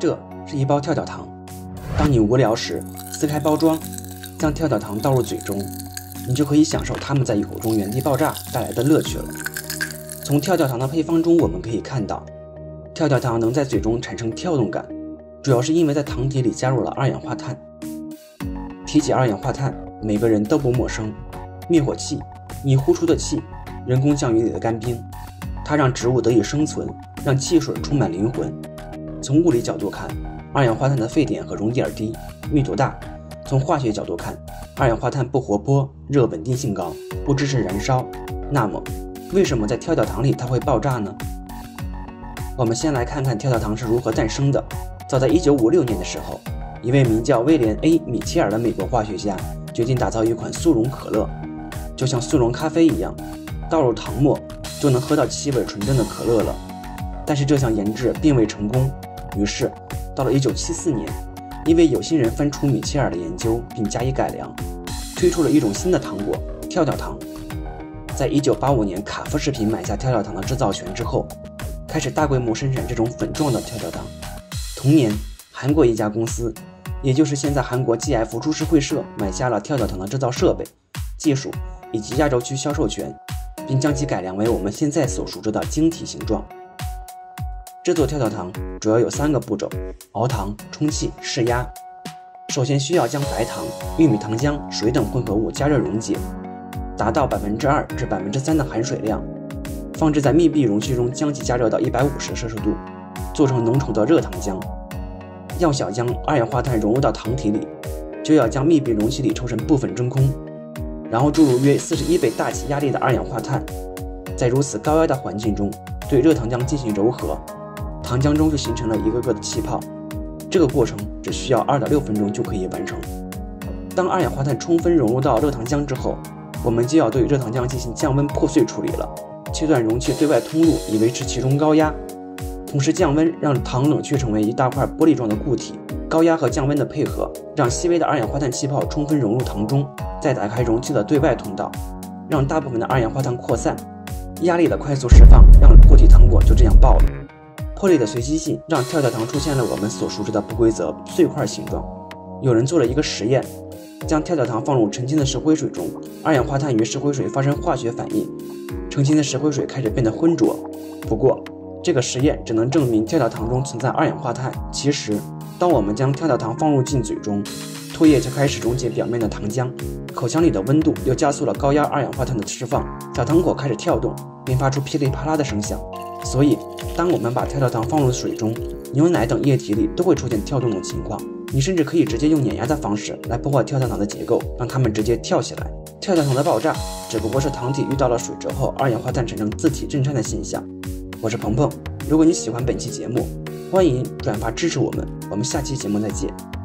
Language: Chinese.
这是一包跳跳糖，当你无聊时，撕开包装，将跳跳糖倒入嘴中，你就可以享受它们在口中原地爆炸带来的乐趣了。从跳跳糖的配方中，我们可以看到，跳跳糖能在嘴中产生跳动感，主要是因为在糖体里加入了二氧化碳。提起二氧化碳，每个人都不陌生。灭火器，你呼出的气，人工降雨里的干冰，它让植物得以生存，让汽水充满灵魂。从物理角度看，二氧化碳的沸点和熔点低，密度大；从化学角度看，二氧化碳不活泼，热稳定性高，不支持燃烧。那么，为什么在跳跳糖里它会爆炸呢？我们先来看看跳跳糖是如何诞生的。早在1956年的时候，一位名叫威廉 ·A· 米切尔的美国化学家决定打造一款速溶可乐，就像速溶咖啡一样，倒入糖末就能喝到气味纯正的可乐了。但是这项研制并未成功，于是到了1974年，一位有心人翻出米切尔的研究并加以改良，推出了一种新的糖果——跳跳糖。在1985年卡夫食品买下跳跳糖的制造权之后，开始大规模生产这种粉状的跳跳糖。同年，韩国一家公司，也就是现在韩国 GF 株式会社买下了跳跳糖的制造设备、技术以及亚洲区销售权，并将其改良为我们现在所熟知的晶体形状。制作跳跳糖主要有3个步骤：熬糖、充气、试压。首先需要将白糖、玉米糖浆、水等混合物加热溶解，达到2%至3%的含水量，放置在密闭容器中，将其加热到150摄氏度，做成浓稠的热糖浆。要想将二氧化碳融入到糖体里，就要将密闭容器里抽成部分真空，然后注入约41倍大气压力的二氧化碳，在如此高压的环境中对热糖浆进行揉合，糖浆中就形成了一个个的气泡。这个过程只需要2到6分钟就可以完成。当二氧化碳充分融入到热糖浆之后，我们就要对热糖浆进行降温破碎处理了，切断容器对外通路以维持其中高压，同时降温让糖冷却成为一大块玻璃状的固体。高压和降温的配合，让细微的二氧化碳气泡充分融入糖中，再打开容器的对外通道，让大部分的二氧化碳扩散。压力的快速释放让固体糖果就这样爆了。破裂的随机性让跳跳糖出现了我们所熟知的不规则碎块形状。有人做了一个实验，将跳跳糖放入澄清的石灰水中，二氧化碳与石灰水发生化学反应，澄清的石灰水开始变得浑浊。不过这个实验只能证明跳跳糖中存在二氧化碳。其实当我们将跳跳糖放入进嘴中，唾液就开始溶解表面的糖浆，口腔里的温度又加速了高压二氧化碳的释放，小糖果开始跳动，并发出噼里啪啦的声响。所以当我们把跳跳糖放入水中，牛奶等液体里都会出现跳动的情况。你甚至可以直接用碾压的方式来破坏跳跳糖的结构，让它们直接跳起来。跳跳糖的爆炸只不过是糖体遇到了水之后，二氧化碳产生自体震颤的现象。我是鹏鹏，如果你喜欢本期节目，欢迎转发支持我们，我们下期节目再见。